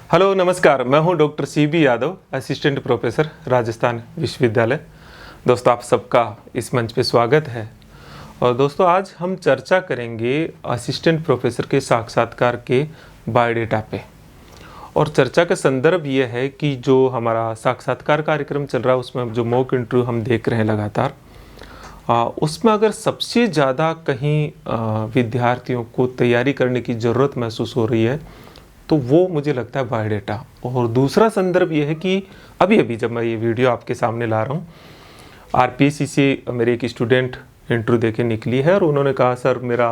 Hello नमस्कार, मैं हूं doctor CB Yadav, assistant professor Rajasthan विश्वविद्यालय। दोस्तों, आप सबका इस मंच पे स्वागत है। और दोस्तों, आज हम चर्चा करेंगे असिस्टेंट प्रोफेसर के साक्षात्कार के बायोडेटा पे। और चर्चा का संदर्भ ये है कि जो हमारा साक्षात्कार कार्यक्रम चल रहा है उसमें जो मॉक इंटरव्यू हम देख रहे हैं लगातार, उसमें अगर सबसे ज़्यादा कहीं विद्यार्थियों को तैयारी करने की ज़रूरत महसूस हो रही है तो वो मुझे लगता है बायोडेटा। और दूसरा संदर्भ ये है कि अभी अभी जब मैं ये वीडियो आपके सामने ला रहा हूँ, RPSC से मेरे एक स्टूडेंट इंटरव्यू देके निकली है और उन्होंने कहा सर मेरा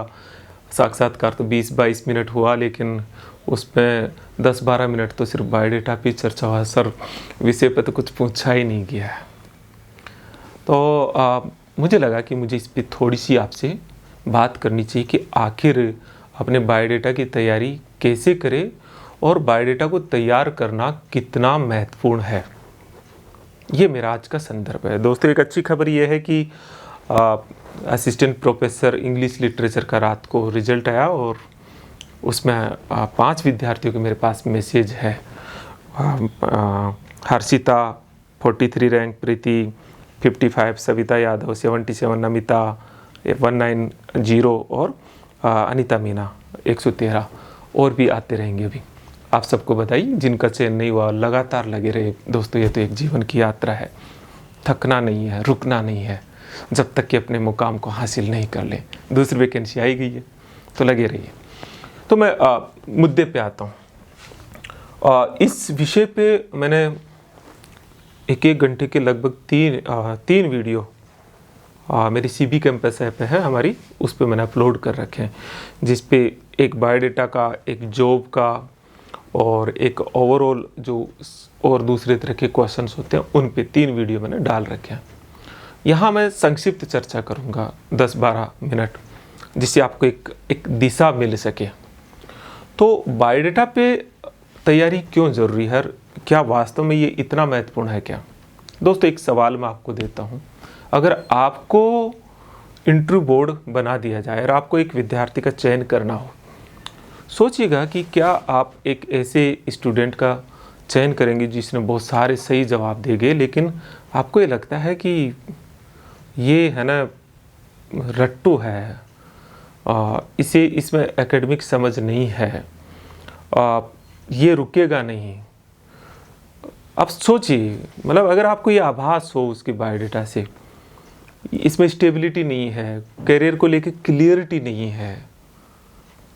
साक्षात्कार तो 20-22 मिनट हुआ, लेकिन उसमें 10-12 मिनट तो सिर्फ बायोडेटा पे चर्चा हुआ सर, विषय पे तो कुछ पूछा ही नहीं गया है। तो मुझे लगा कि मुझे इस पर थोड़ी सी आपसे बात करनी चाहिए कि आखिर अपने बायोडेटा की तैयारी कैसे करें और बायोडेटा को तैयार करना कितना महत्वपूर्ण है। ये मेरा आज का संदर्भ है। दोस्तों, एक अच्छी खबर ये है कि असिस्टेंट प्रोफेसर इंग्लिश लिटरेचर का रात को रिजल्ट आया और उसमें 5 विद्यार्थियों के मेरे पास मैसेज है। हर्षिता 43 रैंक, प्रीति 55, सविता यादव 77, नमिता 190 और अनीता मीना 113 और भी आते रहेंगे। अभी आप सबको बधाई, जिनका चयन नहीं हुआ लगातार लगे रहे। दोस्तों, ये तो एक जीवन की यात्रा है, थकना नहीं है, रुकना नहीं है जब तक कि अपने मुकाम को हासिल नहीं कर ले। दूसरी वैकेंसी आई गई है तो लगे रहिए। तो मैं मुद्दे पे आता हूँ। इस विषय पे मैंने एक घंटे के लगभग तीन वीडियो मेरी CB कैंपस ऐप है हमारी, उस पे मैंने अपलोड कर रखे हैं, जिस पे एक बायोडेटा का, एक जॉब का और एक ओवरऑल जो और दूसरे तरह के क्वेश्चंस होते हैं उन पे 3 वीडियो मैंने डाल रखे हैं। यहाँ मैं संक्षिप्त चर्चा करूँगा 10-12 मिनट, जिससे आपको एक दिशा मिल सके। तो बायोडेटा पे तैयारी क्यों ज़रूरी है, क्या वास्तव में ये इतना महत्वपूर्ण है क्या? दोस्तों, एक सवाल मैं आपको देता हूँ। अगर आपको इंटरव्यू बोर्ड बना दिया जाए और आपको एक विद्यार्थी का चयन करना हो, सोचिएगा कि क्या आप एक ऐसे स्टूडेंट का चयन करेंगे जिसने बहुत सारे सही जवाब देंगे, लेकिन आपको ये लगता है कि ये है ना रट्टू है, इसे इसमें एकेडमिक समझ नहीं है, ये रुकेगा नहीं। अब सोचिए, मतलब अगर आपको ये आभास हो उसके बायोडेटा से, इसमें स्टेबिलिटी नहीं है, करियर को लेकर क्लियरिटी नहीं है,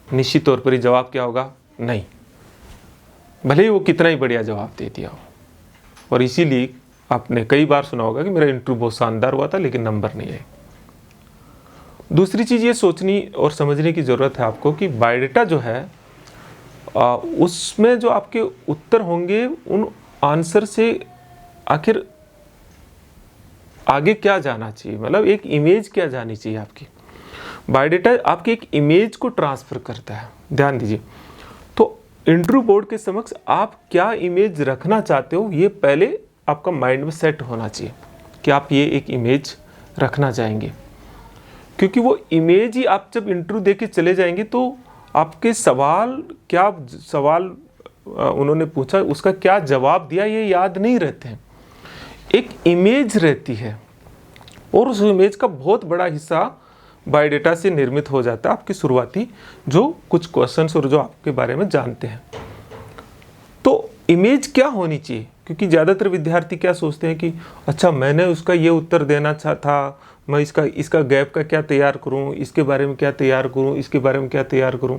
निश्चित तौर पर ये जवाब क्या होगा? नहीं, भले ही वो कितना ही बढ़िया जवाब दे दिया हो। और इसीलिए आपने कई बार सुना होगा कि मेरा इंटरव्यू बहुत शानदार हुआ था लेकिन नंबर नहीं आए। दूसरी चीज़ ये सोचनी और समझने की ज़रूरत है आपको कि बायोडेटा जो है उसमें जो आपके उत्तर होंगे उन आंसर से आखिर आगे क्या जाना चाहिए, मतलब एक इमेज क्या जानी चाहिए आपकी। बायोडेटा आपकी एक इमेज को ट्रांसफ़र करता है, ध्यान दीजिए। तो इंटरव्यू बोर्ड के समक्ष आप क्या इमेज रखना चाहते हो, ये पहले आपका माइंड में सेट होना चाहिए कि आप ये एक इमेज रखना चाहेंगे। क्योंकि वो इमेज ही आप जब इंटरव्यू दे के चले जाएंगे तो आपके सवाल उन्होंने पूछा, उसका क्या जवाब दिया, ये याद नहीं रहते हैं। एक इमेज रहती है और उस इमेज का बहुत बड़ा हिस्सा बायोडेटा से निर्मित हो जाता है, आपकी शुरुआती जो कुछ क्वेश्चंस और जो आपके बारे में जानते हैं। तो इमेज क्या होनी चाहिए? क्योंकि ज़्यादातर विद्यार्थी क्या सोचते हैं कि अच्छा, मैंने उसका ये उत्तर देना था, मैं इसका गैप का क्या तैयार करूं, इसके बारे में क्या तैयार करूं, इसके बारे में क्या तैयार करूं।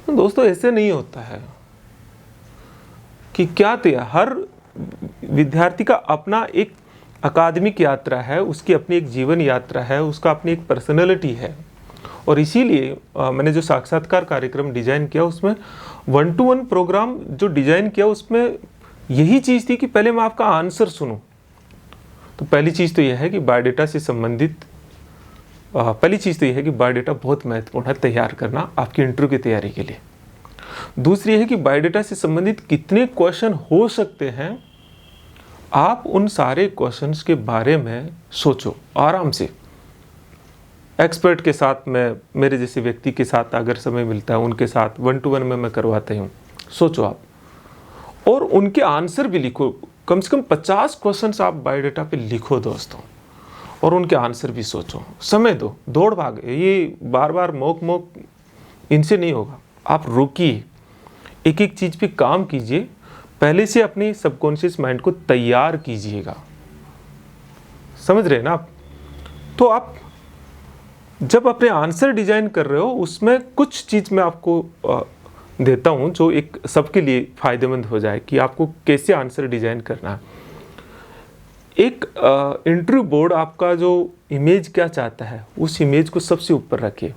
तो दोस्तों, ऐसे नहीं होता है कि क्या तैयार। हर विद्यार्थी का अपना एक अकादमिक यात्रा है, उसकी अपनी एक जीवन यात्रा है, उसका अपनी एक पर्सनैलिटी है। और इसीलिए मैंने जो साक्षात्कार कार्यक्रम डिजाइन किया उसमें 1-to-1 प्रोग्राम जो डिजाइन किया उसमें यही चीज़ थी कि पहले मैं आपका आंसर सुनूं। तो पहली चीज़ तो यह है कि बायोडेटा से संबंधित बायोडेटा बहुत महत्वपूर्ण है तैयार करना आपकी इंटरव्यू की तैयारी के लिए। दूसरी है कि बायोडेटा से संबंधित कितने क्वेश्चन हो सकते हैं, आप उन सारे क्वेश्चंस के बारे में सोचो आराम से। एक्सपर्ट के साथ, मैं मेरे जैसे व्यक्ति के साथ अगर समय मिलता है उनके साथ 1-to-1 में मैं करवाता हूँ। सोचो आप और उनके आंसर भी लिखो। कम से कम 50 क्वेश्चंस आप बायोडाटा पे लिखो दोस्तों, और उनके आंसर भी सोचो। समय दो, दौड़ भाग, ये बार बार मोक इनसे नहीं होगा। आप रुकिए, एक एक चीज़ पे काम कीजिए, पहले से अपनी सबकॉन्शियस माइंड को तैयार कीजिएगा। समझ रहे हैं ना आप? तो आप जब अपने आंसर डिजाइन कर रहे हो, उसमें कुछ चीज़ मैं आपको देता हूं जो एक सबके लिए फायदेमंद हो जाए कि आपको कैसे आंसर डिजाइन करना है। एक इंटरव्यू बोर्ड आपका जो इमेज क्या चाहता है, उस इमेज को सबसे ऊपर रखिए।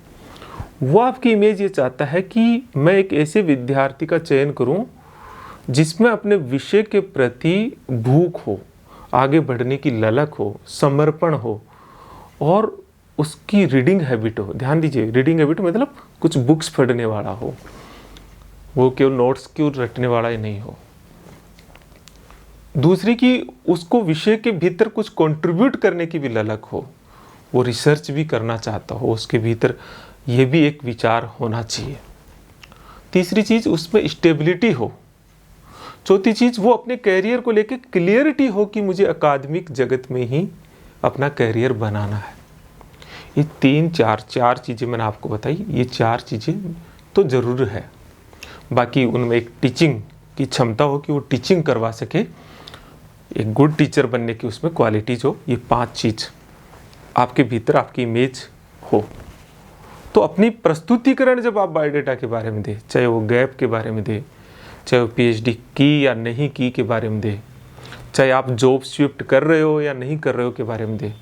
वो आपकी इमेज ये चाहता है कि मैं एक ऐसे विद्यार्थी का चयन करूं जिसमें अपने विषय के प्रति भूख हो, आगे बढ़ने की ललक हो, समर्पण हो, और उसकी रीडिंग हैबिट हो। ध्यान दीजिए, रीडिंग हैबिट मतलब कुछ बुक्स पढ़ने वाला हो, वो केवल नोट्स क्यों रटने वाला ही नहीं हो। दूसरी कि उसको विषय के भीतर कुछ कंट्रीब्यूट करने की भी ललक हो, वो रिसर्च भी करना चाहता हो, उसके भीतर ये भी एक विचार होना चाहिए। तीसरी चीज़, उसमें स्टेबिलिटी हो। चौथी चीज़, वो अपने कैरियर को लेकर क्लियरिटी हो कि मुझे अकादमिक जगत में ही अपना कैरियर बनाना है। ये चार चीज़ें मैंने आपको बताई, ये 4 चीज़ें तो ज़रूर है। बाकी उनमें एक टीचिंग की क्षमता हो कि वो टीचिंग करवा सके, एक गुड टीचर बनने की उसमें क्वालिटीज हो। ये 5 चीज़ आपके भीतर, आपकी इमेज हो। तो अपनी प्रस्तुतिकरण जब आप बायोडाटा के बारे में दे, चाहे वो गैप के बारे में दे, चाहे वो पीएचडी की या नहीं की के बारे में दे, चाहे आप जॉब शिफ्ट कर रहे हो या नहीं कर रहे हो के बारे में दे,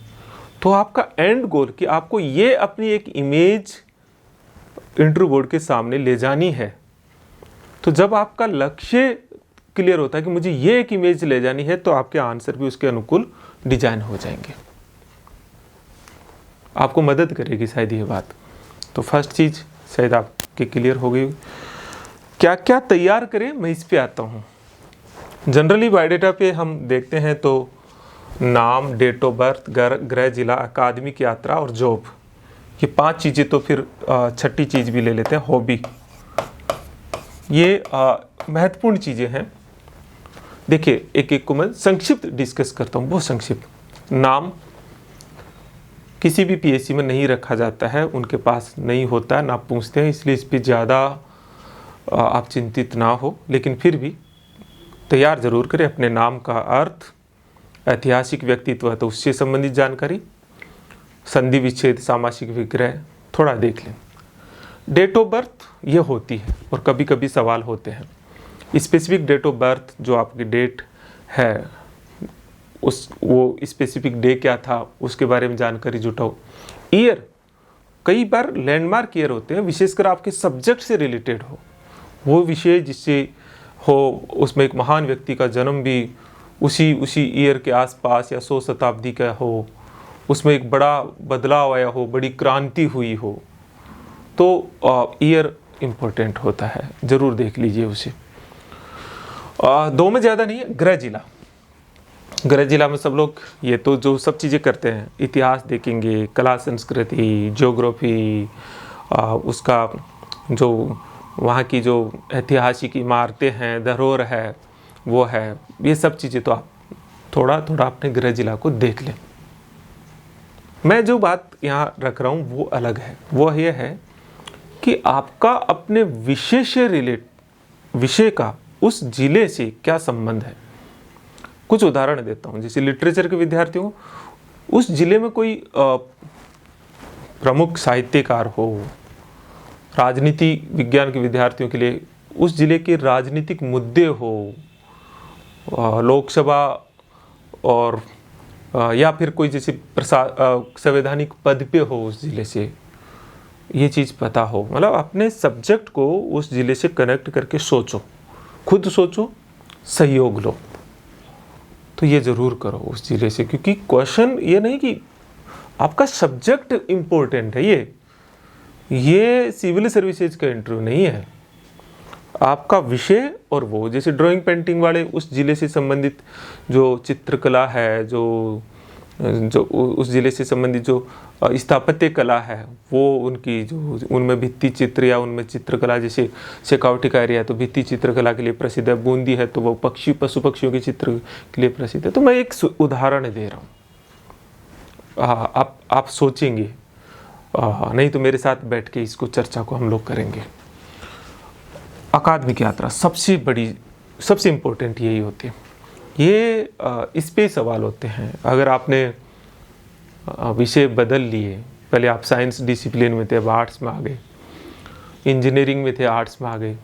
तो आपका एंड गोल कि आपको ये अपनी एक इमेज इंटरव्यू बोर्ड के सामने ले जानी है। तो जब आपका लक्ष्य क्लियर होता है कि मुझे ये एक इमेज ले जानी है, तो आपके आंसर भी उसके अनुकूल डिजाइन हो जाएंगे। आपको मदद करेगी शायद ये बात। तो फर्स्ट चीज़ शायद आपके क्लियर हो गई। क्या क्या तैयार करें, मैं इस पे आता हूँ। जनरली बायोडाटा पे हम देखते हैं तो नाम, डेट ऑफ बर्थ, गृह जिला, अकादमिक यात्रा और जॉब, ये 5 चीज़ें। तो फिर छठी चीज़ भी ले लेते हैं, हॉबी। ये महत्वपूर्ण चीज़ें हैं। देखिए, एक एक को मैं संक्षिप्त डिस्कस करता हूँ, बहुत संक्षिप्त। नाम किसी भी पीएससी में नहीं रखा जाता है, उनके पास नहीं होता है, ना पूछते हैं, इसलिए इस पर ज़्यादा आप चिंतित ना हो। लेकिन फिर भी तैयार जरूर करें अपने नाम का अर्थ, ऐतिहासिक व्यक्तित्व है तो उससे संबंधित जानकारी, संधि विच्छेद, सामासिक विग्रह थोड़ा देख लें। डेट ऑफ बर्थ ये होती है और कभी कभी सवाल होते हैं। स्पेसिफिक डेट ऑफ बर्थ जो आपकी डेट है, वो स्पेसिफिक डे क्या था उसके बारे में जानकारी जुटाओ। ईयर, कई बार लैंडमार्क ईयर होते हैं, विशेषकर आपके सब्जेक्ट से रिलेटेड हो, वो विषय जिससे हो, उसमें एक महान व्यक्ति का जन्म भी उसी ईयर के आसपास या 100 शताब्दी का हो, उसमें एक बड़ा बदलाव आया हो, बड़ी क्रांति हुई हो, तो ईयर इम्पोर्टेंट होता है, ज़रूर देख लीजिए उसे। 2 में ज़्यादा नहीं है। गृह जिला, गृह जिला में सब लोग ये तो जो सब चीज़ें करते हैं, इतिहास देखेंगे, कला संस्कृति, ज्योग्राफी, उसका जो वहाँ की जो ऐतिहासिक इमारतें हैं, धरोहर है, वो है, ये सब चीज़ें तो आप थोड़ा थोड़ा अपने गृह जिला को देख लें। मैं जो बात यहाँ रख रहा हूँ वो अलग है। वो ये है कि आपका अपने विषय से विषय का उस जिले से क्या संबंध है। कुछ उदाहरण देता हूँ। जैसे लिटरेचर के विद्यार्थियों, उस जिले में कोई प्रमुख साहित्यकार हो, राजनीति विज्ञान के विद्यार्थियों के लिए उस जिले के राजनीतिक मुद्दे हो, लोकसभा और या फिर कोई जैसे संवैधानिक पद पे हो उस जिले से, ये चीज़ पता हो। मतलब अपने सब्जेक्ट को उस जिले से कनेक्ट करके सोचो, खुद सोचो, सहयोग लो। तो ये ज़रूर करो उस जिले से, क्योंकि क्वेश्चन ये नहीं कि आपका सब्जेक्ट इम्पोर्टेंट है, ये सिविल सर्विसेज का इंटरव्यू नहीं है। आपका विषय और वो, जैसे ड्राइंग पेंटिंग वाले उस जिले से संबंधित जो चित्रकला है, जो जो उस ज़िले से संबंधित जो स्थापत्य कला है वो उनकी जो उनमें भित्ति चित्र या उनमें चित्रकला, जैसे शेखावटी का एरिया है तो भित्ति चित्रकला के लिए प्रसिद्ध है, बूंदी है तो वो पशु पक्षियों के चित्र के लिए प्रसिद्ध है। तो मैं एक उदाहरण दे रहा हूँ, आप सोचेंगे, नहीं तो मेरे साथ बैठ के इसको चर्चा को हम लोग करेंगे। अकादमिक यात्रा सबसे बड़ी, सबसे इम्पोर्टेंट यही होती है, ये इस पे सवाल होते हैं। अगर आपने विषय बदल लिए, पहले आप साइंस डिसिप्लिन में थे अब आर्ट्स में आ गए, इंजीनियरिंग में थे आर्ट्स में आ गए,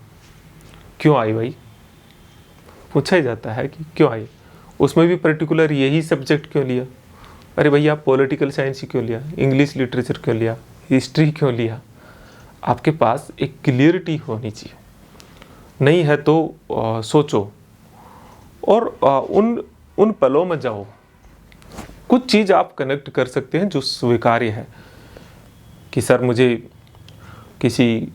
क्यों आई भाई? पूछा ही जाता है कि क्यों आई, उसमें भी पर्टिकुलर यही सब्जेक्ट क्यों लिया? अरे भैया आप पॉलिटिकल साइंस ही क्यों लिया, इंग्लिश लिटरेचर क्यों लिया, हिस्ट्री क्यों लिया? आपके पास एक क्लियरिटी होनी चाहिए, नहीं है तो सोचो और उन पलों में जाओ। कुछ चीज़ आप कनेक्ट कर सकते हैं जो स्वीकार्य है कि सर मुझे किसी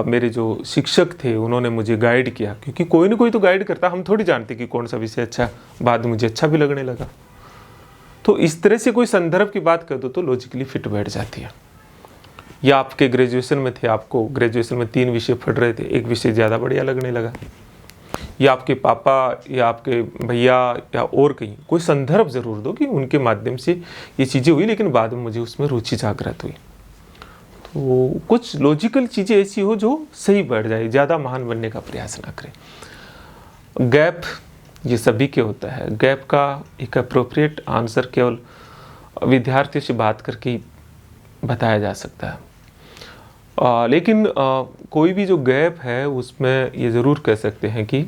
मेरे जो शिक्षक थे उन्होंने मुझे गाइड किया, क्योंकि कोई ना कोई तो गाइड करता, हम थोड़ी जानते कि कौन सा विषय अच्छा, बाद में मुझे अच्छा भी लगने लगा। तो इस तरह से कोई संदर्भ की बात कर दो तो लॉजिकली फिट बैठ जाती है। या आपके ग्रेजुएशन में थे, आपको ग्रेजुएशन में 3 विषय पढ़ रहे थे, एक विषय ज़्यादा बढ़िया लगने लगा, या आपके पापा या आपके भैया या और कहीं कोई संदर्भ ज़रूर दो कि उनके माध्यम से ये चीज़ें हुई, लेकिन बाद में मुझे उसमें रुचि जागृत हुई। तो कुछ लॉजिकल चीज़ें ऐसी हो जो सही बैठ जाए, ज़्यादा महान बनने का प्रयास ना करें। गैप ये सभी के होता है, गैप का एक अप्रोप्रिएट आंसर केवल विद्यार्थियों से बात करके ही बताया जा सकता है। लेकिन कोई भी जो गैप है उसमें ये ज़रूर कह सकते हैं कि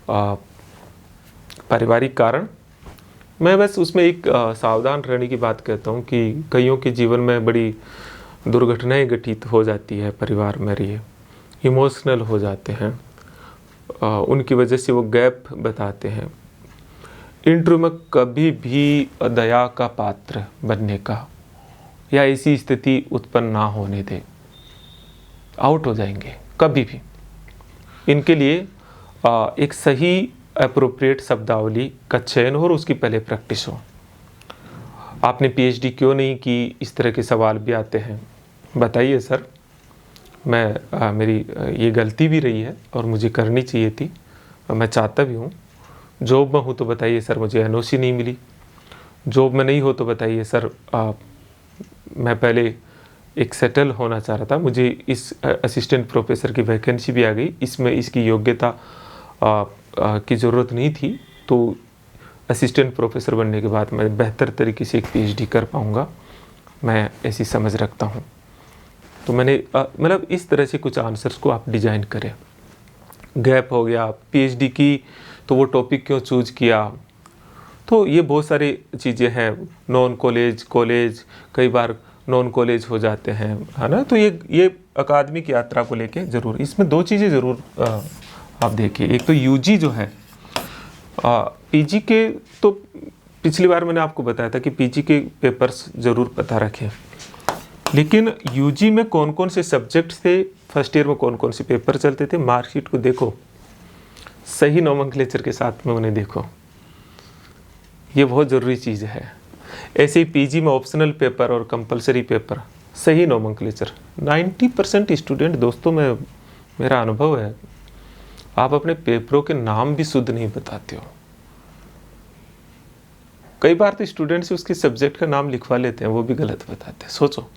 पारिवारिक कारण, मैं बस उसमें एक सावधान रहने की बात कहता हूँ कि कईयों के जीवन में बड़ी दुर्घटनाएं घटित हो जाती है परिवार में, ये इमोशनल हो जाते हैं, उनकी वजह से वो गैप बताते हैं। इंटरव्यू में कभी भी दया का पात्र बनने का या ऐसी स्थिति उत्पन्न ना होने दे, आउट हो जाएंगे कभी भी। इनके लिए एक सही एप्रोप्रिएट शब्दावली का चयन हो और उसकी पहले प्रैक्टिस हो। आपने पीएचडी क्यों नहीं की, इस तरह के सवाल भी आते हैं। बताइए सर, मेरी ये गलती भी रही है और मुझे करनी चाहिए थी, मैं चाहता भी हूँ। जॉब में हूँ तो बताइए सर मुझे एनओसी नहीं मिली, जॉब में नहीं हो तो बताइए सर मैं पहले एक सेटल होना चाह रहा था, मुझे इस असिस्टेंट प्रोफेसर की वैकेंसी भी आ गई, इसमें इसकी योग्यता की ज़रूरत नहीं थी, तो असिस्टेंट प्रोफेसर बनने के बाद मैं बेहतर तरीके से एक पीएचडी कर पाऊँगा, मैं ऐसी समझ रखता हूँ। तो मैंने मतलब इस तरह से कुछ आंसर्स को आप डिज़ाइन करें। गैप हो गया, पीएचडी की तो वो टॉपिक क्यों चूज किया, तो ये बहुत सारी चीज़ें हैं। नॉन कॉलेज, कॉलेज, कई बार नॉन कॉलेज हो जाते हैं, है ना। तो ये अकादमिक यात्रा को लेके ज़रूर इसमें 2 चीज़ें ज़रूर आप देखिए। एक तो यूजी जो है, पीजी के तो पिछली बार मैंने आपको बताया था कि पीजी के पेपर्स ज़रूर पता रखें, लेकिन यूजी में कौन कौन से सब्जेक्ट थे, फर्स्ट ईयर में कौन कौन से पेपर चलते थे, मार्कशीट को देखो, सही नोमेनक्लेचर के साथ में उन्हें देखो, ये बहुत ज़रूरी चीज़ है। ऐसे ही पीजी में ऑप्शनल पेपर और कंपलसरी पेपर, सही नोमेनक्लेचर। 90% स्टूडेंट दोस्तों में मेरा अनुभव है, आप अपने पेपरों के नाम भी शुद्ध नहीं बताते हो। कई बार तो स्टूडेंट से उसके सब्जेक्ट का नाम लिखवा लेते हैं, वो भी गलत बताते हैं, सोचो।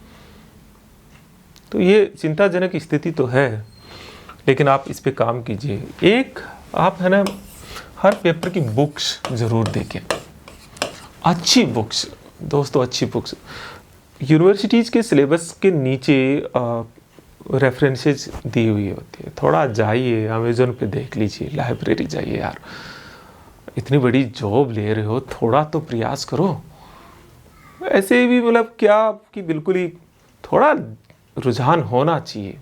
तो ये चिंताजनक स्थिति तो है, लेकिन आप इस पे काम कीजिए। एक आप है ना, हर पेपर की बुक्स ज़रूर देखें, अच्छी बुक्स दोस्तों, अच्छी बुक्स। यूनिवर्सिटीज़ के सिलेबस के नीचे रेफरेंसेज दी हुई होती है, थोड़ा जाइए अमेज़न पे देख लीजिए, लाइब्रेरी जाइए यार, इतनी बड़ी जॉब ले रहे हो, थोड़ा तो प्रयास करो। ऐसे भी मतलब क्या कि बिल्कुल ही थोड़ा रुझान होना चाहिए,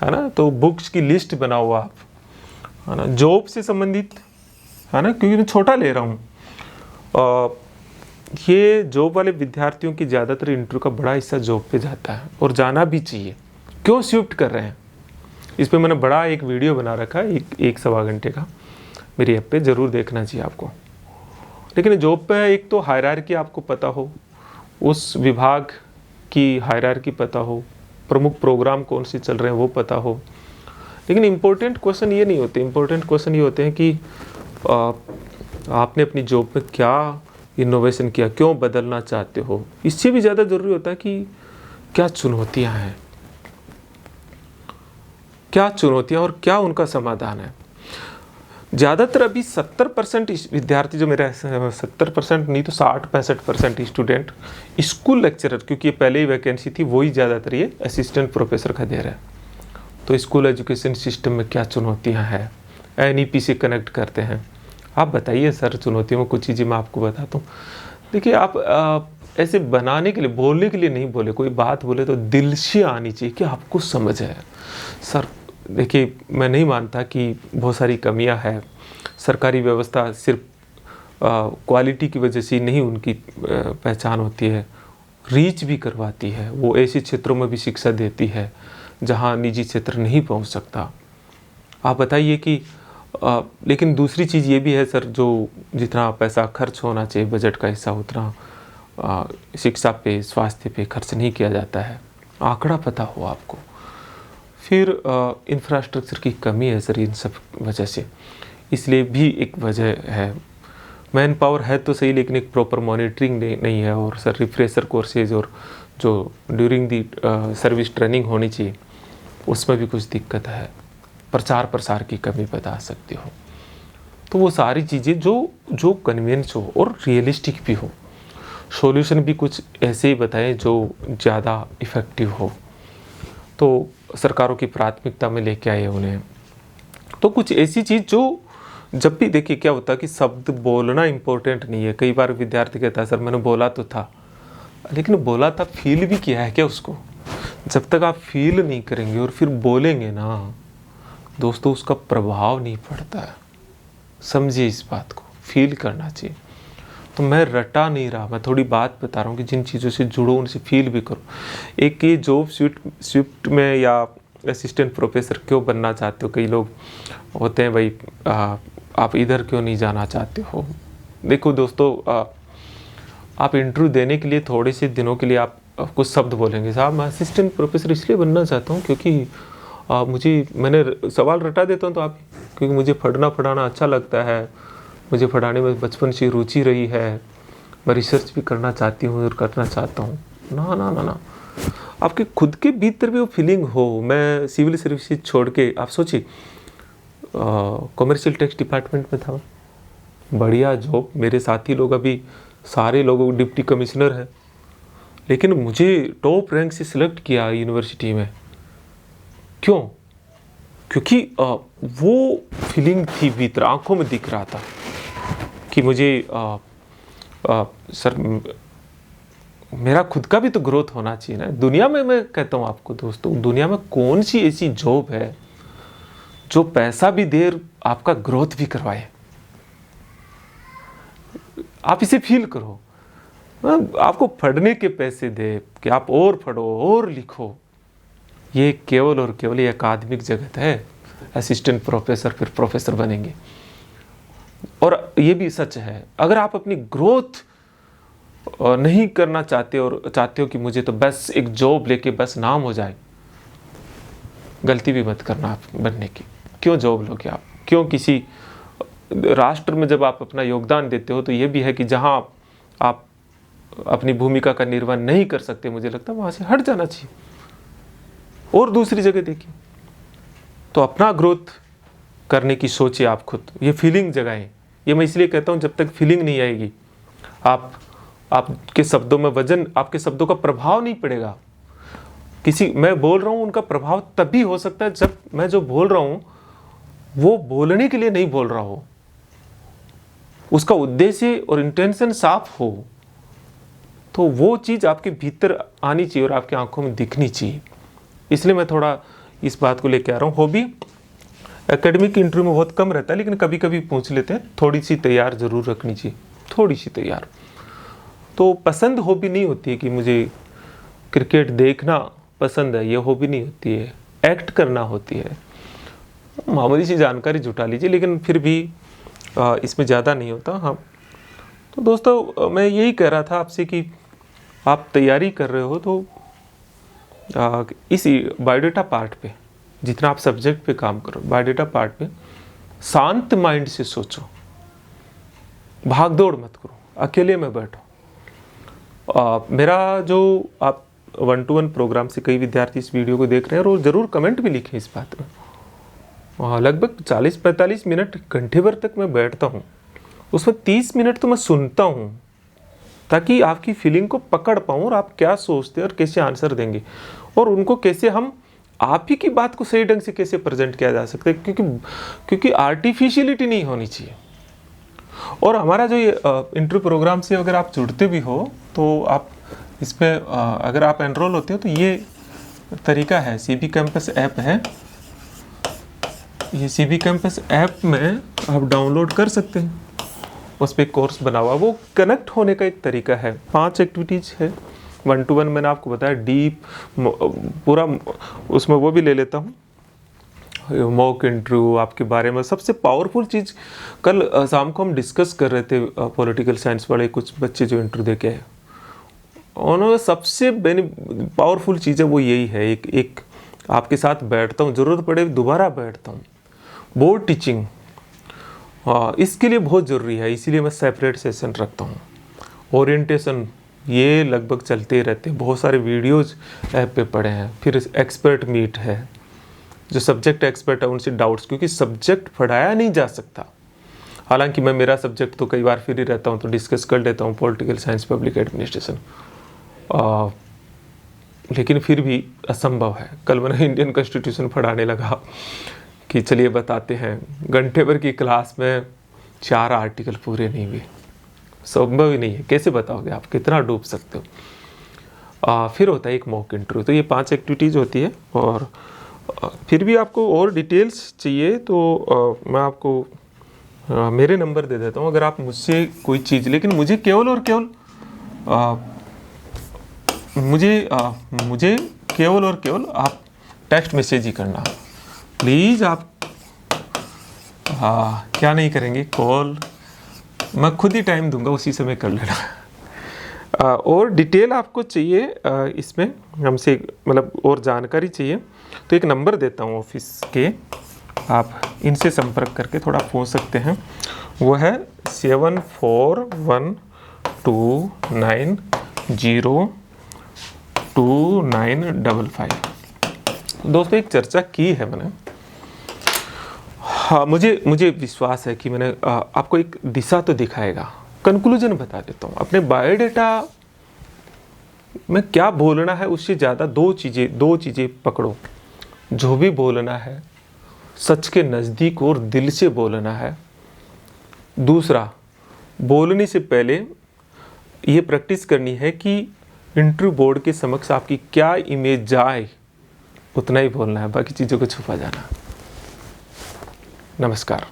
है ना। तो बुक्स की लिस्ट बनाओ आप, है ना, जॉब से संबंधित, है ना, क्योंकि मैं छोटा ले रहा हूँ। ये जॉब वाले विद्यार्थियों की ज़्यादातर इंटरव्यू का बड़ा हिस्सा जॉब पे जाता है, और जाना भी चाहिए। क्यों शिफ्ट कर रहे हैं, इस पे मैंने बड़ा एक वीडियो बना रखा है, एक 1-1.25 घंटे का, मेरी ऐप पे ज़रूर देखना चाहिए आपको। लेकिन जॉब पे एक तो हायरार्की आपको पता हो, उस विभाग की हायरार्की पता हो, प्रमुख प्रोग्राम कौन से चल रहे हैं वो पता हो। लेकिन इम्पोर्टेंट क्वेश्चन ये नहीं होते, इम्पोर्टेंट क्वेश्चन ये होते हैं कि आपने अपनी जॉब में क्या इनोवेशन किया, क्यों बदलना चाहते हो। इससे भी ज़्यादा ज़रूरी होता है कि क्या चुनौतियां हैं, क्या चुनौतियां और क्या उनका समाधान है। ज़्यादातर अभी 70% विद्यार्थी जो मेरे 70% नहीं तो 60-65% स्टूडेंट स्कूल लेक्चरर, क्योंकि ये पहले ही वैकेंसी थी, वही ज़्यादातर ये असिस्टेंट प्रोफेसर का दे रहा है। तो स्कूल एजुकेशन सिस्टम में क्या चुनौतियां हैं, NEP से कनेक्ट करते हैं। आप बताइए सर, चुनौतियों में कुछ चीज़ें मैं आपको बताता हूँ। देखिए आप ऐसे बनाने के लिए, बोलने के लिए नहीं बोले, कोई बात बोले तो दिल से आनी चाहिए कि आपको समझ है। सर देखिए, मैं नहीं मानता कि बहुत सारी कमियां हैं। सरकारी व्यवस्था सिर्फ क्वालिटी की वजह से नहीं उनकी पहचान होती है, रीच भी करवाती है। वो ऐसे क्षेत्रों में भी शिक्षा देती है जहां निजी क्षेत्र नहीं पहुंच सकता। आप बताइए कि लेकिन दूसरी चीज़ ये भी है सर, जो जितना पैसा खर्च होना चाहिए बजट का हिस्सा, उतना शिक्षा पे, स्वास्थ्य पे खर्च नहीं किया जाता है। आंकड़ा पता हो आपको। फिर इंफ्रास्ट्रक्चर की कमी है सर इन सब वजह से, इसलिए भी एक वजह है। मैन पावर है तो सही, लेकिन एक प्रॉपर मॉनिटरिंग नहीं है। और सर रिफ्रेशर कोर्सेज और जो ड्यूरिंग दी सर्विस ट्रेनिंग होनी चाहिए, उसमें भी कुछ दिक्कत है। प्रचार प्रसार की कमी बता सकते हो। तो वो सारी चीज़ें जो कन्वीनियंस हो और रियलिस्टिक भी हो, सॉल्यूशन भी कुछ ऐसे ही बताएं जो ज़्यादा इफ़ेक्टिव हो। तो सरकारों की प्राथमिकता में लेके आए उन्हें। तो कुछ ऐसी चीज़ जो, जब भी देखिए क्या होता है कि शब्द बोलना इम्पोर्टेंट नहीं है। कई बार विद्यार्थी कहता है सर मैंने बोला तो था, लेकिन बोला था, फील भी किया है क्या उसको? जब तक आप फील नहीं करेंगे और फिर बोलेंगे ना दोस्तों, उसका प्रभाव नहीं पड़ता है। समझिए इस बात को, फील करना चाहिए। तो मैं रटा नहीं रहा, मैं थोड़ी बात बता रहा हूँ कि जिन चीज़ों से जुड़ो उनसे फील भी करो। एक ये जॉब स्विफ्ट में या असिस्टेंट प्रोफेसर क्यों बनना चाहते हो, कई लोग होते हैं भाई आप इधर क्यों नहीं जाना चाहते हो। देखो दोस्तों, आप इंटरव्यू देने के लिए थोड़े से दिनों के लिए आप कुछ शब्द बोलेंगे, साहब मैं असिस्टेंट प्रोफेसर इसलिए बनना चाहता हूँ क्योंकि मैंने सवाल रटा देता हूँ तो आप, क्योंकि मुझे पढ़ाना अच्छा लगता है, मुझे पढ़ाने में बचपन से रुचि रही है, मैं रिसर्च भी करना चाहती हूँ और करना चाहता हूँ। ना ना ना ना, आपके खुद के भीतर भी वो फीलिंग हो। मैं सिविल सर्विसेज छोड़ के, आप सोचिए, कॉमर्शियल टैक्स डिपार्टमेंट में था, बढ़िया जॉब, मेरे साथी लोग अभी सारे लोग डिप्टी कमिश्नर हैं, लेकिन मुझे टॉप रैंक से सिलेक्ट किया यूनिवर्सिटी में। क्यों? क्योंकि वो फीलिंग थी भीतर, आंखों में दिख रहा था कि मुझे सर मेरा खुद का भी तो ग्रोथ होना चाहिए ना दुनिया में। मैं कहता हूँ आपको दोस्तों, दुनिया में कौन सी ऐसी जॉब है जो पैसा भी दे, आपका ग्रोथ भी करवाए? आप इसे फील करो। आपको पढ़ने के पैसे दे कि आप और पढ़ो और लिखो, ये केवल और केवल ये अकादमिक जगत है। असिस्टेंट प्रोफेसर फिर प्रोफेसर बनेंगे। और ये भी सच है, अगर आप अपनी ग्रोथ नहीं करना चाहते और चाहते हो कि मुझे तो बस एक जॉब लेके बस नाम हो जाए, गलती भी मत करना आप बनने की। क्यों जॉब लोगे आप? क्यों किसी राष्ट्र में जब आप अपना योगदान देते हो तो ये भी है कि जहां आप अपनी भूमिका का निर्वहन नहीं कर सकते, मुझे लगता है वहां से हट जाना चाहिए और दूसरी जगह देखिए। तो अपना ग्रोथ करने की सोचिए आप खुद, ये फीलिंग जगाएं। ये मैं इसलिए कहता हूं, जब तक फीलिंग नहीं आएगी, आपके शब्दों में वजन, आपके शब्दों का प्रभाव नहीं पड़ेगा। मैं बोल रहा हूं, उनका प्रभाव तभी हो सकता है जब मैं जो बोल रहा हूं वो बोलने के लिए नहीं बोल रहा हो, उसका उद्देश्य और इंटेंशन साफ हो, तो वो चीज़ आपके भीतर आनी चाहिए और आपकी आंखों में दिखनी चाहिए। इसलिए मैं थोड़ा इस बात को लेकर आ रहा हूँ। हॉबी एकेडमिक इंटरव्यू में बहुत कम रहता है, लेकिन कभी कभी पूछ लेते हैं, थोड़ी सी तैयार जरूर रखनी चाहिए, थोड़ी सी तैयार। तो पसंद हॉबी नहीं होती है कि मुझे क्रिकेट देखना पसंद है, ये हॉबी नहीं होती है, एक्ट करना होती है। मामूली सी जानकारी जुटा लीजिए, लेकिन फिर भी इसमें ज़्यादा नहीं होता। हाँ, तो दोस्तों मैं यही कह रहा था आपसे कि आप तैयारी कर रहे हो तो इसी बायोडाटा पार्ट पे जितना आप सब्जेक्ट पे काम करो, बायोडाटा पार्ट पे शांत माइंड से सोचो, भागदौड़ मत करो, अकेले में बैठो। मेरा जो आप 1-to-1 प्रोग्राम से कई विद्यार्थी इस वीडियो को देख रहे हैं और ज़रूर कमेंट भी लिखें इस बात में। लगभग 40-45 मिनट, घंटे भर तक मैं बैठता हूँ, उसमें 30 मिनट तो मैं सुनता हूँ ताकि आपकी फीलिंग को पकड़ पाऊँ और आप क्या सोचते हैं और कैसे आंसर देंगे और उनको कैसे हम आप ही की बात को सही ढंग से कैसे प्रेजेंट किया जा सकता है, क्योंकि आर्टिफिशियलिटी नहीं होनी चाहिए। और हमारा जो ये इंटरव्यू प्रोग्राम से अगर आप जुड़ते भी हो तो आप इसमें अगर आप एनरोल होते हो तो ये तरीका है, सीबी कैंपस ऐप है, ये सीबी कैंपस ऐप में आप डाउनलोड कर सकते हैं, उस पर कोर्स बना हुआ, वो कनेक्ट होने का एक तरीका है। 5 एक्टिविटीज़ है, 1-to-1 मैंने आपको बताया, डीप पूरा उसमें वो भी ले लेता हूँ, मॉक इंटरव्यू आपके बारे में। सबसे पावरफुल चीज़ कल शाम को हम डिस्कस कर रहे थे, पॉलिटिकल साइंस वाले कुछ बच्चे जो इंटरव्यू दे के आए, उन्होंने सबसे पावरफुल चीज़ है वो यही है, एक आपके साथ बैठता हूँ, ज़रूरत पड़े दोबारा बैठता हूँ। बोर्ड टीचिंग इसके लिए बहुत ज़रूरी है, इसीलिए मैं सेपरेट सेशन रखता हूँ। ओरिएंटेशन ये लगभग चलते रहते हैं, बहुत सारे वीडियोज़ ऐप पे पड़े हैं। फिर एक्सपर्ट मीट है, जो सब्जेक्ट एक्सपर्ट है उनसे डाउट्स, क्योंकि सब्जेक्ट पढ़ाया नहीं जा सकता। हालांकि मैं मेरा सब्जेक्ट तो कई बार फ्री रहता हूँ तो डिस्कस कर लेता हूँ, पॉलिटिकल साइंस, पब्लिक एडमिनिस्ट्रेशन, लेकिन फिर भी असंभव है। कल मैंने इंडियन कॉन्स्टिट्यूशन पढ़ाने लगा कि चलिए बताते हैं, घंटे भर की क्लास में 4 आर्टिकल पूरे नहीं हुए, संभव ही नहीं है, कैसे बताओगे आप, कितना डूब सकते हो। फिर होता है एक मॉक इंटरव्यू। तो ये 5 एक्टिविटीज़ होती है। और फिर भी आपको और डिटेल्स चाहिए तो मैं आपको मेरे नंबर दे देता हूँ। अगर आप मुझसे कोई चीज़, लेकिन मुझे केवल और केवल मुझे केवल और केवल आप टेक्स्ट मैसेज ही करना प्लीज़। आप क्या नहीं करेंगे, कॉल मैं खुद ही टाइम दूंगा, उसी समय कर लेना। और डिटेल आपको चाहिए इसमें हमसे, मतलब और जानकारी चाहिए तो एक नंबर देता हूँ ऑफिस के, आप इनसे संपर्क करके थोड़ा पूछ सकते हैं। वो है 7411290295। दोस्तों एक चर्चा की है मैंने, हाँ मुझे विश्वास है कि मैंने आपको एक दिशा तो दिखाएगा। कंक्लूजन बता देता हूँ, अपने बायोडाटा में क्या बोलना है उससे ज़्यादा दो चीज़ें पकड़ो। जो भी बोलना है सच के नज़दीक और दिल से बोलना है। दूसरा, बोलने से पहले ये प्रैक्टिस करनी है कि इंटरव्यू बोर्ड के समक्ष आपकी क्या इमेज जाए, उतना ही बोलना है, बाकी चीज़ों को छुपा जाना। नमस्कार।